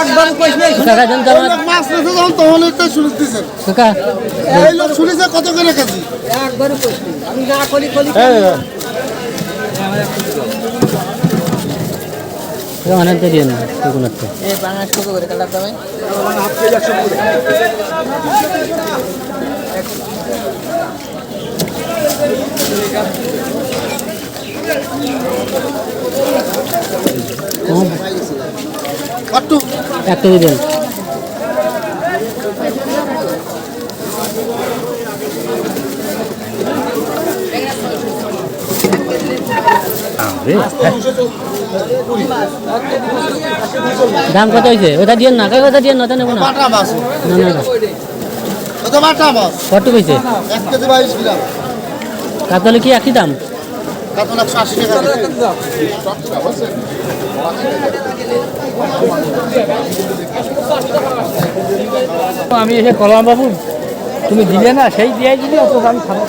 একবার কইছে কাকা জান দাম মাছ রেখে যখন তখন একটা শুরু দিয়েছেন কাকা এই লোক শুনেছে কত করে কেজি একবার কইছে আমি না কলি কলি অনেক দিন কোন আছে এই বাংলা কত করে কালার দামে কত এক কেজি দেন দাম কত হয়েছে ওটা দিয়ে না ওটা দিয়ে না নেবো না বাটা মাছ না না না ওটা বাটা মাছ কত হয়েছে 1 কেজি 22 গ্রাম কাতলে কি একই দাম কত 180 টাকা আমি এসে কলাম বাবু তুমি দিলে না সেই দিয়ে দিলে অত আমি খাবার